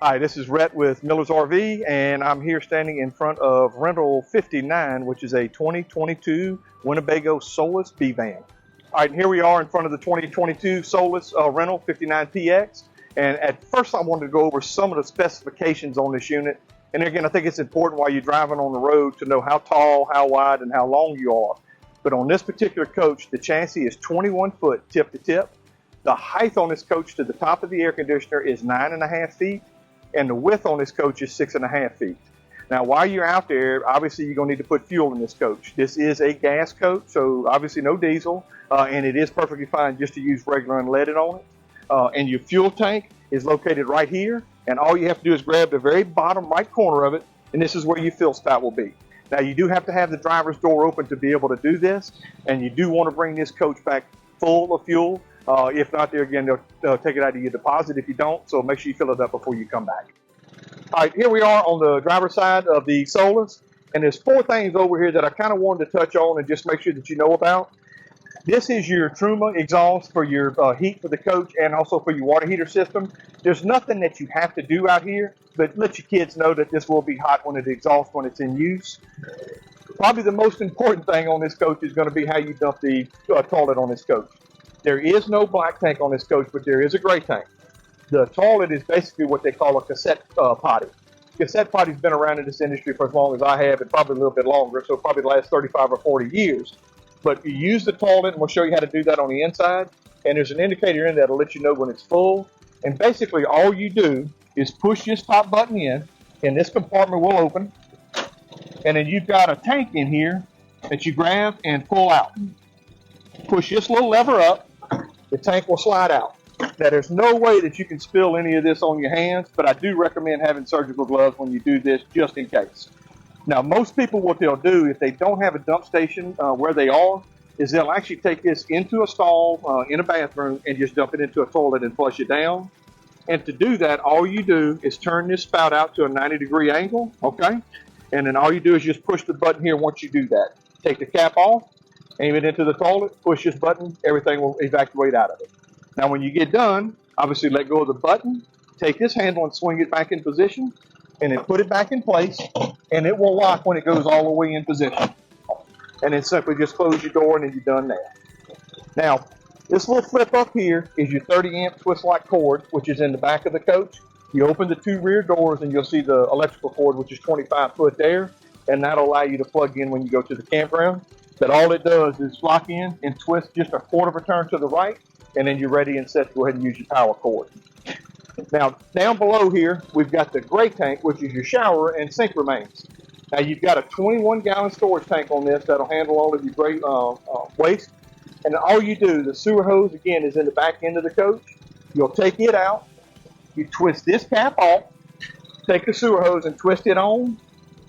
Hi, this is Rhett with Miller's RV, and I'm here standing in front of rental 59, which is a 2022 Winnebago Solis B van. All right, and here we are in front of the 2022 Solis rental 59PX. And at first I wanted to go over some of the specifications on this unit. And again, I think it's important while you're driving on the road to know how tall, how wide, and how long you are. But on this particular coach, the chassis is 21 foot tip to tip. The height on this coach to the top of the air conditioner is 9.5 feet. And the width on this coach is 6.5 feet. Now, while you're out there, obviously you're gonna need to put fuel in this coach. This is a gas coach, so obviously no diesel, and it is perfectly fine just to use regular unleaded on it. And your fuel tank is located right here, and all you have to do is grab the very bottom right corner of it, and this is where your fuel spout will be. Now, you do have to have the driver's door open to be able to do this, and you do want to bring this coach back full of fuel. If not, there again, they'll take it out of your deposit if you don't, so make sure you fill it up before you come back. All right, here we are on the driver's side of the Solis, and there's 4 things over here that I kind of wanted to touch on and just make sure that you know about. This is your Truma exhaust for your heat for the coach and also for your water heater system. There's nothing that you have to do out here, but let your kids know that this will be hot when it exhausts when it's in use. Probably the most important thing on this coach is going to be how you dump the toilet on this coach. There is no black tank on this coach, but there is a gray tank. The toilet is basically what they call a cassette potty. Cassette potty's been around in this industry for as long as I have, and probably a little bit longer, so probably the last 35 or 40 years. But you use the toilet, and we'll show you how to do that on the inside. And there's an indicator in there that'll let you know when it's full. And basically all you do is push this top button in, and this compartment will open. And then you've got a tank in here that you grab and pull out. Push this little lever up, the tank will slide out. Now, there's no way that you can spill any of this on your hands, but I do recommend having surgical gloves when you do this, just in case. Now, most people, what they'll do if they don't have a dump station where they are, is they'll actually take this into a stall in a bathroom and just dump it into a toilet and flush it down. And to do that, all you do is turn this spout out to a 90-degree angle, okay? And then all you do is just push the button here once you do that. Take the cap off, aim it into the toilet, push this button, everything will evacuate out of it. Now, when you get done, obviously let go of the button, take this handle and swing it back in position, and then put it back in place, and it will lock when it goes all the way in position. And then simply just close your door, and then you're done there. Now, this little flip up here is your 30-amp twist-lock cord, which is in the back of the coach. You open the 2 rear doors, and you'll see the electrical cord, which is 25 foot there, and that'll allow you to plug in when you go to the campground. But all it does is lock in and twist just a quarter of a turn to the right, and then you're ready and set to go ahead and use your power cord. Now, down below here, we've got the gray tank, which is your shower and sink remains. Now, you've got a 21-gallon storage tank on this that'll handle all of your gray waste. And all you do, the sewer hose, again, is in the back end of the coach. You'll take it out. You twist this cap off, take the sewer hose and twist it on,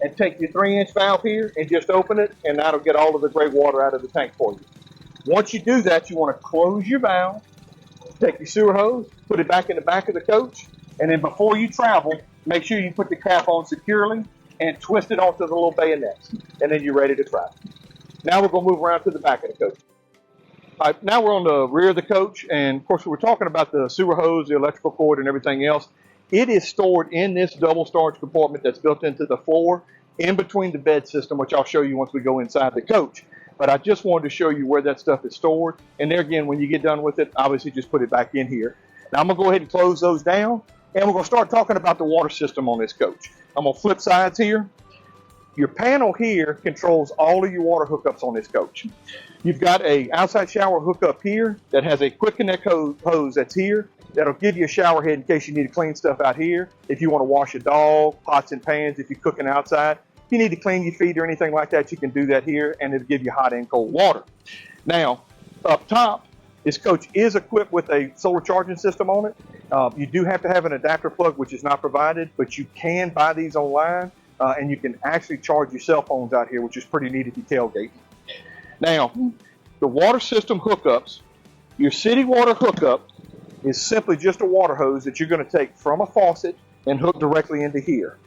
and take your 3-inch valve here and just open it, and that'll get all of the gray water out of the tank for you. Once you do that, you want to close your valve, take your sewer hose, put it back in the back of the coach, and then before you travel, make sure you put the cap on securely and twist it onto the little bayonets, and then you're ready to travel. Now we're going to move around to the back of the coach. All right, now we're on the rear of the coach, and of course we're talking about the sewer hose, the electrical cord, and everything else. It is stored in this double storage compartment that's built into the floor in between the bed system, which I'll show you once we go inside the coach. But I just wanted to show you where that stuff is stored. And there again, when you get done with it, obviously just put it back in here. Now I'm gonna go ahead and close those down, and we're gonna start talking about the water system on this coach. I'm gonna flip sides here. Your panel here controls all of your water hookups on this coach. You've got a outside shower hookup here that has a quick connect hose that's here. That'll give you a shower head in case you need to clean stuff out here. If you want to wash a dog, pots and pans, if you're cooking outside. If you need to clean your feet or anything like that, you can do that here, and it'll give you hot and cold water. Now, up top, this coach is equipped with a solar charging system on it. You do have to have an adapter plug, which is not provided, but you can buy these online, and you can actually charge your cell phones out here, which is pretty neat if you tailgate. Now, the water system hookups, your city water hookup is simply just a water hose that you're going to take from a faucet and hook directly into here.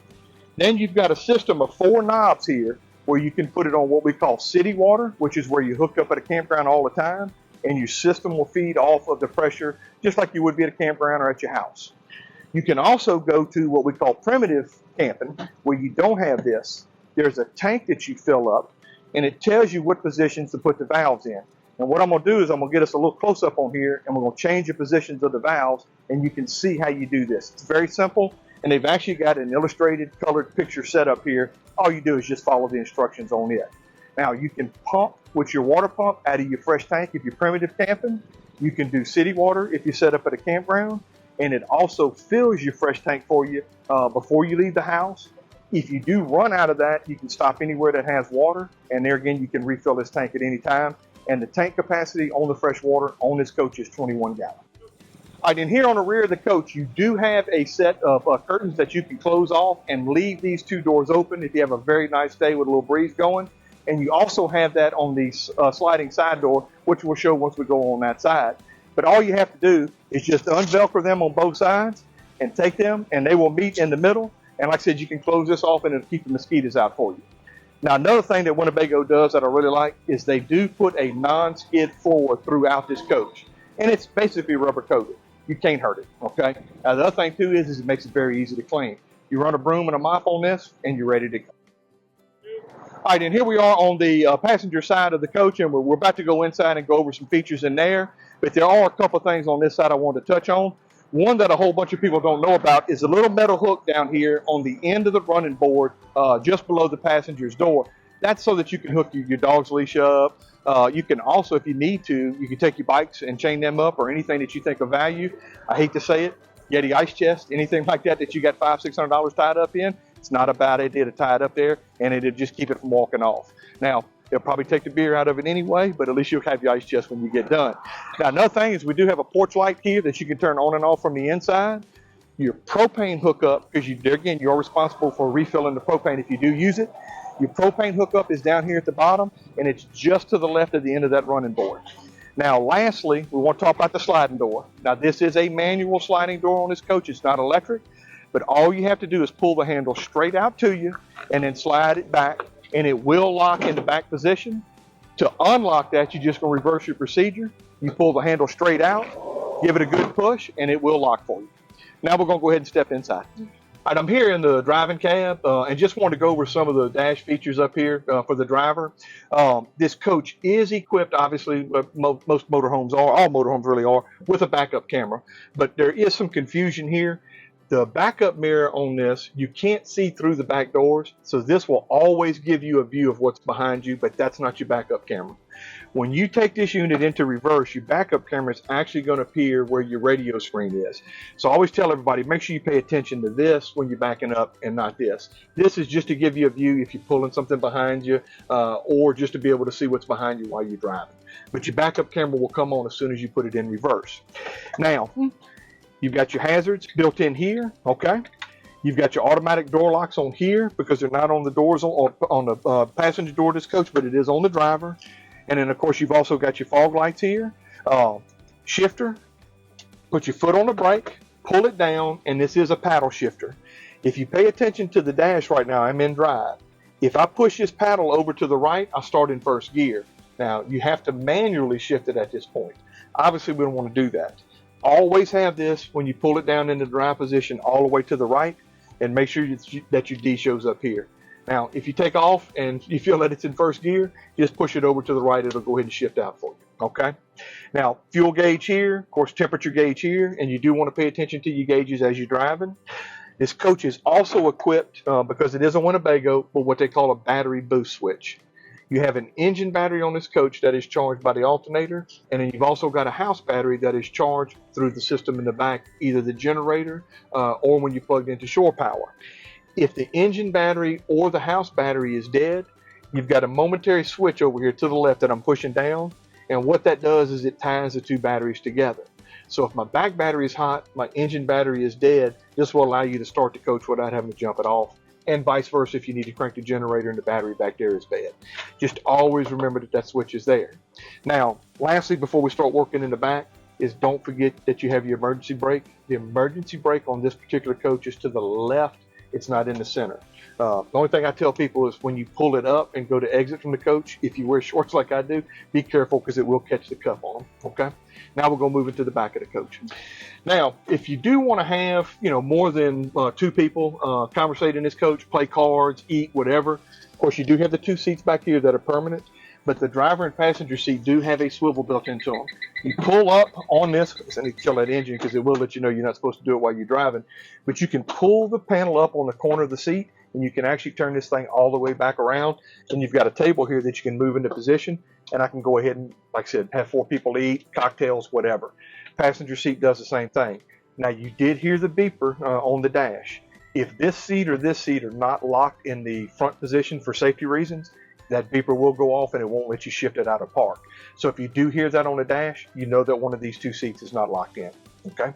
Then you've got a system of 4 knobs here where you can put it on what we call city water, which is where you hook up at a campground all the time, and your system will feed off of the pressure just like you would be at a campground or at your house. You can also go to what we call primitive camping, where you don't have this. There's a tank that you fill up, and it tells you what positions to put the valves in. And what I'm going to do is I'm going to get us a little close up on here, and we're going to change the positions of the valves, and you can see how you do this. It's very simple, and they've actually got an illustrated colored picture set up here. All you do is just follow the instructions on it. Now, you can pump with your water pump out of your fresh tank if you're primitive camping. You can do city water if you set up at a campground, and it also fills your fresh tank for you before you leave the house. If you do run out of that, you can stop anywhere that has water, and there again, you can refill this tank at any time. And the tank capacity on the fresh water on this coach is 21 gallons. All right, and here on the rear of the coach, you do have a set of curtains that you can close off and leave these two doors open if you have a very nice day with a little breeze going. And you also have that on the sliding side door, which we'll show once we go on that side. But all you have to do is just unvelcro them on both sides and take them, and they will meet in the middle. And like I said, you can close this off and it'll keep the mosquitoes out for you. Now, another thing that Winnebago does that I really like is they do put a non-skid floor throughout this coach. And it's basically rubber coated. You can't hurt it, okay? Now, the other thing too is it makes it very easy to clean. You run a broom and a mop on this and you're ready to go. All right, and here we are on the passenger side of the coach, and we're about to go inside and go over some features in there. But there are a couple things on this side I want to touch on. One that a whole bunch of people don't know about is a little metal hook down here on the end of the running board, just below the passenger's door. That's so that you can hook your dog's leash up. You can also, if you need to, you can take your bikes and chain them up, or anything that you think of value. I hate to say it, Yeti ice chest, anything like that that you got $500-600 tied up in. It's not a bad idea to tie it up there, and it'll just keep it from walking off. Now, it'll probably take the beer out of it anyway, but at least you'll have your ice chest when you get done. Now, another thing is we do have a porch light here that you can turn on and off from the inside. Your propane hookup, because again, you're responsible for refilling the propane if you do use it. Your propane hookup is down here at the bottom, and it's just to the left of the end of that running board. Now, lastly, we want to talk about the sliding door. Now, this is a manual sliding door on this coach. It's not electric, but all you have to do is pull the handle straight out to you and then slide it back, and it will lock in the back position. To unlock that, you're just going to reverse your procedure. You pull the handle straight out, give it a good push, and it will lock for you. Now we're going to go ahead and step inside. All right, I'm here in the driving cab and just want to go over some of the dash features up here for the driver. This coach is equipped, obviously, most motorhomes are, all motorhomes really are, with a backup camera. But there is some confusion here. The backup mirror on this, you can't see through the back doors, so this will always give you a view of what's behind you, but that's not your backup camera. When you take this unit into reverse, your backup camera is actually going to appear where your radio screen is. So I always tell everybody, make sure you pay attention to this when you're backing up and not this. This is just to give you a view if you're pulling something behind you, or just to be able to see what's behind you while you're driving. But your backup camera will come on as soon as you put it in reverse. Now, you've got your hazards built in here, okay? You've got your automatic door locks on here because they're not on the doors on the passenger door of this coach, but it is on the driver. And then, of course, you've also got your fog lights here. Shifter, put your foot on the brake, pull it down, and this is a paddle shifter. If you pay attention to the dash right now, I'm in drive. If I push this paddle over to the right, I start in first gear. Now, you have to manually shift it at this point. Obviously, we don't want to do that. Always have this when you pull it down into drive position all the way to the right, and make sure that your D shows up here. Now, if you take off and you feel that it's in first gear, just push it over to the right. It'll go ahead and shift out for you, okay? Now, fuel gauge here, of course, temperature gauge here, and you do want to pay attention to your gauges as you're driving. This coach is also equipped, because it is a Winnebago, with what they call a battery boost switch. You have an engine battery on this coach that is charged by the alternator, and then you've also got a house battery that is charged through the system in the back, either the generator or when you plug into shore power. If the engine battery or the house battery is dead, you've got a momentary switch over here to the left that I'm pushing down, and what that does is it ties the two batteries together. So if my back battery is hot, my engine battery is dead, this will allow you to start the coach without having to jump it off. And vice versa, if you need to crank the generator and the battery back there is bad. Just always remember that switch is there. Now, lastly, before we start working in the back, is don't forget that you have your emergency brake. The emergency brake on this particular coach is to the left it's not in the center. The only thing I tell people is when you pull it up and go to exit from the coach, if you wear shorts like I do, be careful because it will catch the cup on them. Okay. Now we're going to move into the back of the coach. Now, if you do want to have, more than 2 people conversate in this coach, play cards, eat, whatever. Of course, you do have the 2 seats back here that are permanent, but the driver and passenger seat do have a swivel built into them. You pull up on this, I need to kill that engine because it will let you know you're not supposed to do it while you're driving, but you can pull the panel up on the corner of the seat, and you can actually turn this thing all the way back around, and you've got a table here that you can move into position, and I can go ahead and, like I said, have 4 people eat, cocktails, whatever. Passenger seat does the same thing. Now, you did hear the beeper on the dash. If this seat or this seat are not locked in the front position for safety reasons, that beeper will go off and it won't let you shift it out of park. So if you do hear that on the dash, you know that one of these 2 seats is not locked in. Okay.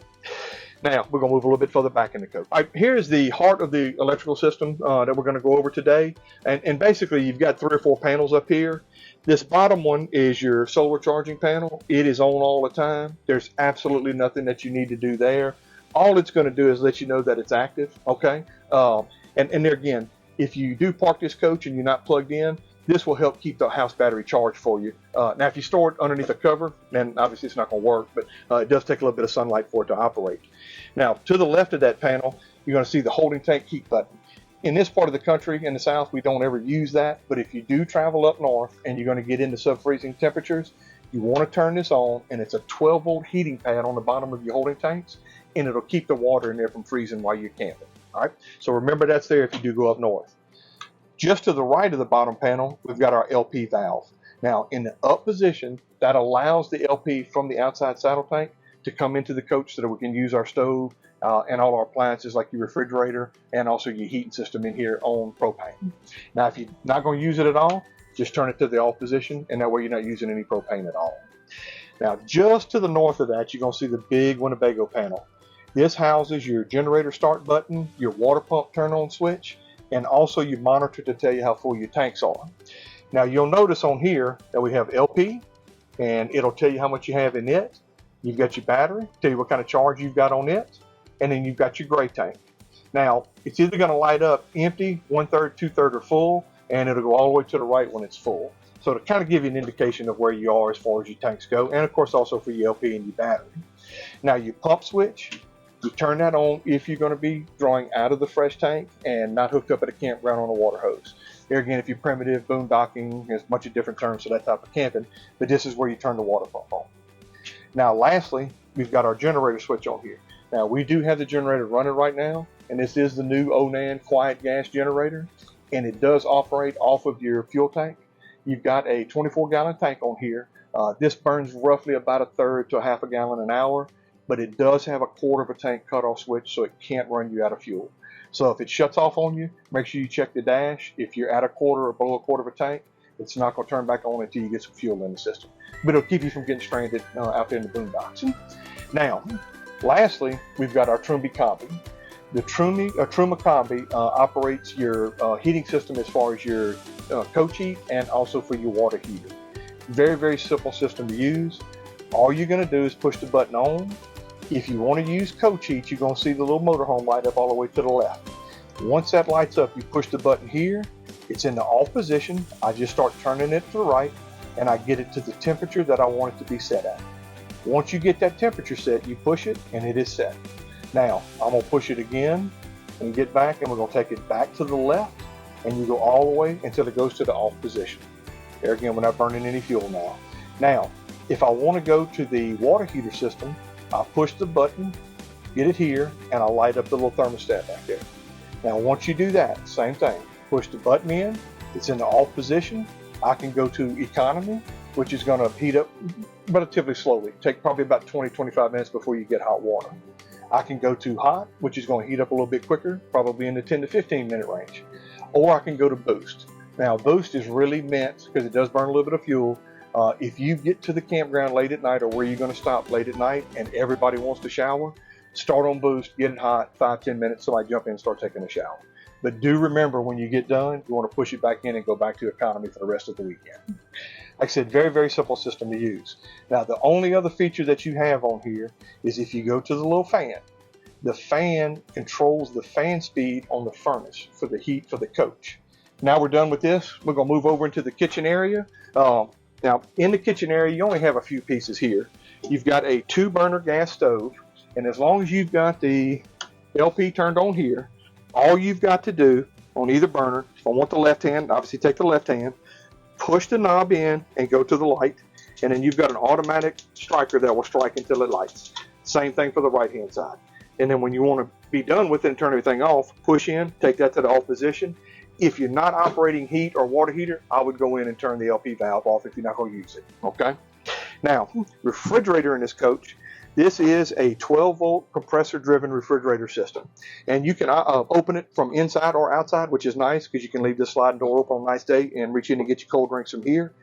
Now, we're going to move a little bit further back in the coach. All right, here's the heart of the electrical system that we're going to go over today. And basically, you've got 3 or 4 panels up here. This bottom one is your solar charging panel. It is on all the time. There's absolutely nothing that you need to do there. All it's going to do is let you know that it's active, okay? And there again, if you do park this coach and you're not plugged in, this will help keep the house battery charged for you. Now, if you store it underneath a cover, then obviously it's not going to work, but it does take a little bit of sunlight for it to operate. Now, to the left of that panel, you're going to see the holding tank heat button. In this part of the country, in the South, we don't ever use that, but if you do travel up north and you're going to get into sub-freezing temperatures, you want to turn this on, and it's a 12-volt heating pad on the bottom of your holding tanks, and it'll keep the water in there from freezing while you're camping. All right, so remember that's there if you do go up north. Just to the right of the bottom panel, we've got our LP valve. Now, in the up position, that allows the LP from the outside saddle tank to come into the coach so that we can use our stove and all our appliances like your refrigerator and also your heating system in here on propane. Now, if you're not going to use it at all, just turn it to the off position, and that way you're not using any propane at all. Now, just to the north of that, you're going to see the big Winnebago panel. This houses your generator start button, your water pump turn on switch, and also your monitor to tell you how full your tanks are. Now, you'll notice on here that we have LP, and it'll tell you how much you have in it. You've got your battery, tell you what kind of charge you've got on it, and then you've got your gray tank. Now, it's either going to light up empty, 1/3, 2/3, or full, and it'll go all the way to the right when it's full. So to kind of give you an indication of where you are as far as your tanks go, and of course also for your LP and your battery. Now, your pump switch, you turn that on if you're going to be drawing out of the fresh tank and not hooked up at a campground on a water hose. There again, if you're primitive, boondocking, there's a bunch of different terms for that type of camping, but this is where you turn the water pump on. Now, lastly, we've got our generator switch on here. Now, we do have the generator running right now, and this is the new Onan quiet gas generator, and it does operate off of your fuel tank. You've got a 24-gallon tank on here. This burns roughly about 1/3 to 1/2 gallon an hour, but it does have a 1/4 of a tank cutoff switch, so it can't run you out of fuel. So if it shuts off on you, make sure you check the dash. If you're at 1/4 or below 1/4 of a tank, it's not going to turn back on until you get some fuel in the system. But it'll keep you from getting stranded out there in the boondocks. Now, lastly, we've got our Trumbi Combi. The Truma Combi operates your heating system as far as your coach heat and also for your water heater. Very, very simple system to use. All you're going to do is push the button on. If you want to use coach heat, you're going to see the little motorhome light up all the way to the left. Once that lights up, you push the button here. It's in the off position. I just start turning it to the right, and I get it to the temperature that I want it to be set at. Once you get that temperature set, you push it, and it is set. Now, I'm going to push it again and get back, and we're going to take it back to the left, and you go all the way until it goes to the off position. There again, we're not burning any fuel now. Now, if I want to go to the water heater system, I push the button, get it here, and I light up the little thermostat back there. Now, once you do that, same thing. Push the button in, it's in the off position. I can go to economy, which is going to heat up relatively slowly. Take probably about 20-25 minutes before you get hot water. I can go to hot, which is going to heat up a little bit quicker, probably in the 10 to 15 minute range. Or I can go to boost. Now, boost is really meant, because it does burn a little bit of fuel, if you get to the campground late at night or where you're going to stop late at night and everybody wants to shower, start on boost, get it hot, 5-10 minutes, somebody jump in and start taking a shower. But do remember, when you get done, you want to push it back in and go back to economy for the rest of the weekend. Like I said, very, very simple system to use. Now, the only other feature that you have on here is if you go to the little fan, the fan controls the fan speed on the furnace for the heat for the coach. Now we're done with this. We're going to move over into the kitchen area. Now, in the kitchen area, you only have a few pieces here. You've got a 2-burner gas stove, and as long as you've got the LP turned on here, all you've got to do on either burner, if I want the left hand, obviously take the left hand, push the knob in and go to the light, and then you've got an automatic striker that will strike until it lights. Same thing for the right-hand side. And then when you want to be done with it and turn everything off, push in, take that to the off position. If you're not operating heat or water heater, I would go in and turn the LP valve off if you're not going to use it, okay? Now, refrigerator in this coach, this is a 12-volt compressor-driven refrigerator system. And you can open it from inside or outside, which is nice because you can leave the sliding door open on a nice day and reach in and get your cold drinks from here.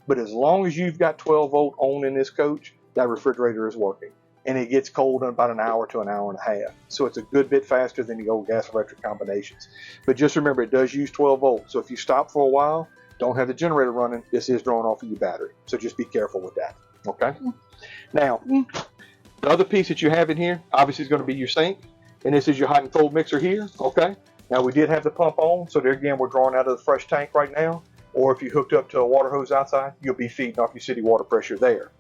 But as long as you've got 12-volt on in this coach, that refrigerator is working. And it gets cold in about an hour to an hour and a half. So it's a good bit faster than the old gas-electric combinations. But just remember, it does use 12 volts. So if you stop for a while, don't have the generator running, this is drawing off of your battery. So just be careful with that, okay? Now, the other piece that you have in here, obviously, is going to be your sink. And this is your hot and cold mixer here, okay? Now, we did have the pump on. So there again, we're drawing out of the fresh tank right now. Or if you hooked up to a water hose outside, you'll be feeding off your city water pressure there.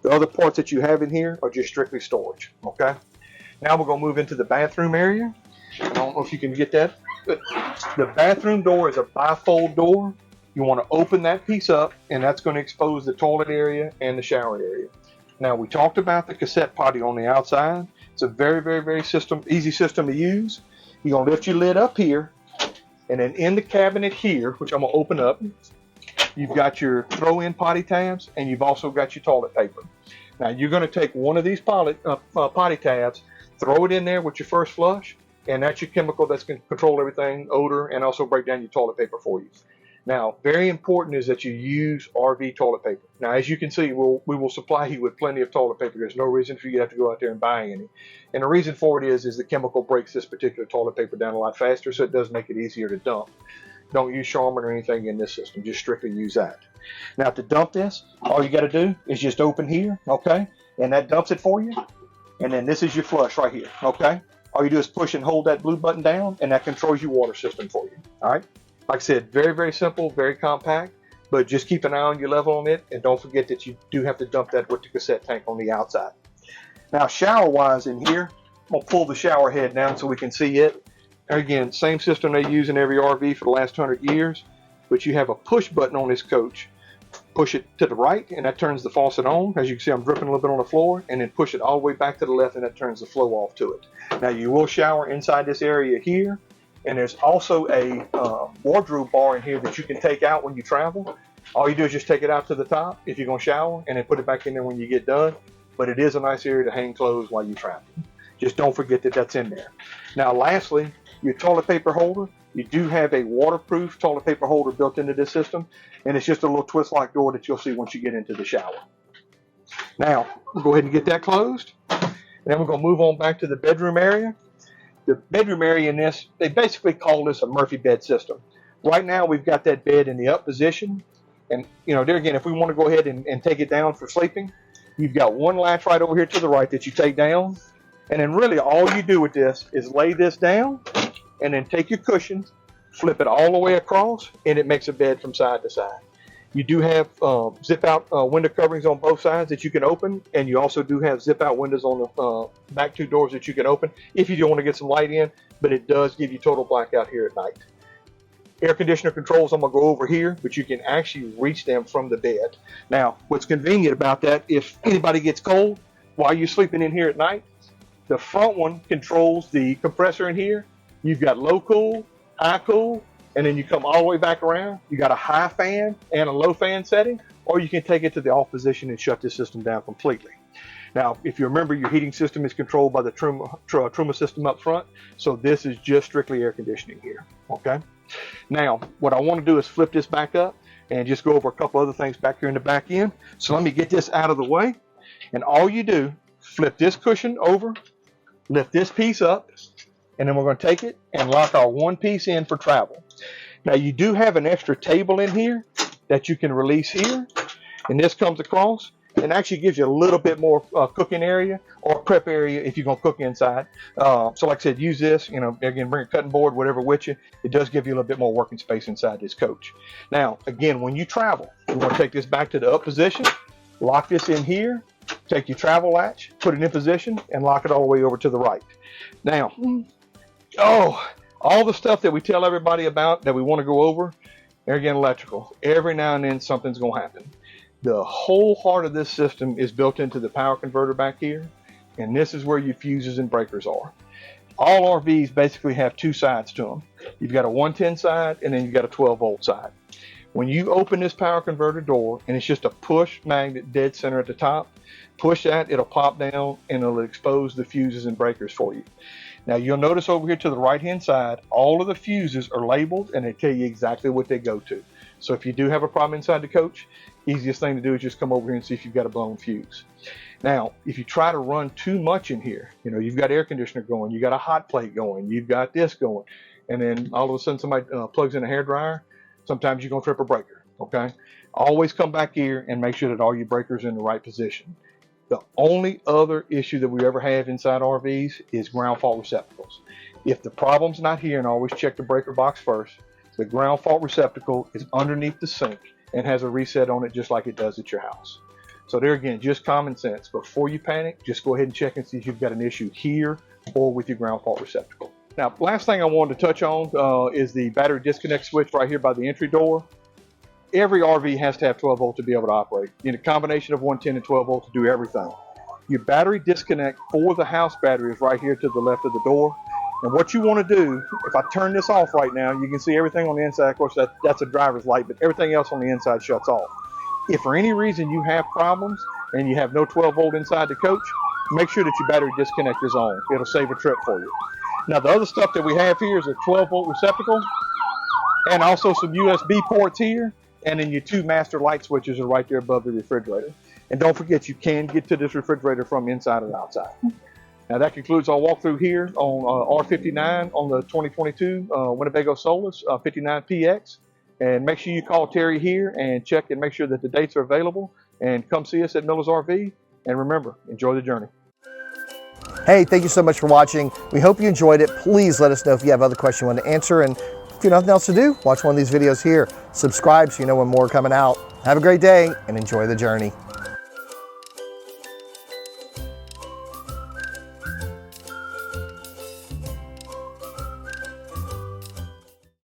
The other parts that you have in here are just strictly storage, okay? Now we're going to move into the bathroom area. I don't know if you can get that. But the bathroom door is a bifold door. You want to open that piece up, and that's going to expose the toilet area and the shower area. Now, we talked about the cassette potty on the outside. It's a very, very, very easy system to use. You're going to lift your lid up here, and then in the cabinet here, which I'm going to open up, you've got your throw-in potty tabs, and you've also got your toilet paper. Now, you're going to take one of these potty tabs, throw it in there with your first flush, and that's your chemical that's going to control everything, odor, and also break down your toilet paper for you. Now, very important is that you use RV toilet paper. Now, as you can see, we will supply you with plenty of toilet paper. There's no reason for you to have to go out there and buy any. And the reason for it is the chemical breaks this particular toilet paper down a lot faster, so it does make it easier to dump. Don't use Charmin or anything in this system. Just strictly use that. Now, to dump this, all you got to do is just open here, okay? And that dumps it for you. And then this is your flush right here, okay? All you do is push and hold that blue button down, and that controls your water system for you, all right? Like I said, very, very simple, very compact, but just keep an eye on your level on it, and don't forget that you do have to dump that with the cassette tank on the outside. Now, shower-wise in here, I'm going to pull the shower head down so we can see it. Again, same system they use in every RV for the last 100 years, but you have a push button on this coach. Push it to the right, and that turns the faucet on. As you can see, I'm dripping a little bit on the floor, and then push it all the way back to the left, and that turns the flow off to it. Now, you will shower inside this area here, and there's also a wardrobe bar in here that you can take out when you travel. All you do is just take it out to the top if you're going to shower, and then put it back in there when you get done. But it is a nice area to hang clothes while you travel. Just don't forget that that's in there. Now, lastly, your toilet paper holder. You do have a waterproof toilet paper holder built into this system, and it's just a little twist-like door that you'll see once you get into the shower. Now, we'll go ahead and get that closed, and then we're going to move on back to the bedroom area. The bedroom area in this, they basically call this a Murphy bed system. Right now, we've got that bed in the up position, and there again, if we want to go ahead and take it down for sleeping, you've got one latch right over here to the right that you take down, and then really all you do with this is lay this down, and then take your cushions, flip it all the way across, and it makes a bed from side to side. You do have zip-out window coverings on both sides that you can open, and you also do have zip-out windows on the back two doors that you can open if you do want to get some light in, but it does give you total blackout here at night. Air conditioner controls, I'm going to go over here, but you can actually reach them from the bed. Now, what's convenient about that, if anybody gets cold while you're sleeping in here at night, the front one controls the compressor in here. You've got low cool, high cool, and then you come all the way back around. You got a high fan and a low fan setting, or you can take it to the off position and shut this system down completely. Now, if you remember, your heating system is controlled by the Truma system up front, so this is just strictly air conditioning here, okay? Now, what I want to do is flip this back up and just go over a couple other things back here in the back end. So let me get this out of the way, and all you do, flip this cushion over, lift this piece up, and then we're going to take it and lock our one piece in for travel. Now, you do have an extra table in here that you can release here, and this comes across, and actually gives you a little bit more cooking area or prep area if you're going to cook inside. So like I said, use this, you know, again, bring a cutting board, whatever with you. It does give you a little bit more working space inside this coach. Now, again, when you travel, you want to take this back to the up position, lock this in here, take your travel latch, put it in position, and lock it all the way over to the right. Now, all the stuff that we tell everybody about that we want to go over, again, electrical, every now and then something's going to happen. The whole heart of this system is built into the power converter back here, and this is where your fuses and breakers are. All RVs basically have two sides to them. You've got a 110 side, and then you've got a 12-volt side. When you open this power converter door, and it's just a push magnet dead center at the top, push that, it'll pop down, and it'll expose the fuses and breakers for you. Now, you'll notice over here to the right-hand side, all of the fuses are labeled, and they tell you exactly what they go to. So if you do have a problem inside the coach, easiest thing to do is just come over here and see if you've got a blown fuse. Now, if you try to run too much in here, you know, you've got air conditioner going, you got a hot plate going, you've got this going, and then all of a sudden somebody plugs in a hairdryer, sometimes you're going to trip a breaker, okay? Always come back here and make sure that all your breakers are in the right position. The only other issue that we ever have inside RVs is ground fault receptacles. If the problem's not here, and always check the breaker box first, the ground fault receptacle is underneath the sink and has a reset on it just like it does at your house. So there again, just common sense. Before you panic, just go ahead and check and see if you've got an issue here or with your ground fault receptacle. Now, last thing I wanted to touch on is the battery disconnect switch right here by the entry door. Every RV has to have 12 volt to be able to operate. You need a combination of 110 and 12 volt to do everything. Your battery disconnect for the house battery is right here to the left of the door. And what you want to do, if I turn this off right now, you can see everything on the inside. Of course, that's a driver's light, but everything else on the inside shuts off. If for any reason you have problems and you have no 12 volt inside the coach, make sure that your battery disconnect is on. It'll save a trip for you. Now, the other stuff that we have here is a 12 volt receptacle and also some USB ports here. And then your two master light switches are right there above the refrigerator. And don't forget, you can get to this refrigerator from inside or outside. Now, that concludes our walkthrough here on R59 on the 2022 Winnebago Solis 59PX. And make sure you call Terry here and check and make sure that the dates are available. And come see us at Miller's RV. And remember, enjoy the journey. Hey, thank you so much for watching. We hope you enjoyed it. Please let us know if you have other questions you want to answer. And if you have nothing else to do, watch one of these videos here. Subscribe so you know when more are coming out. Have a great day and enjoy the journey.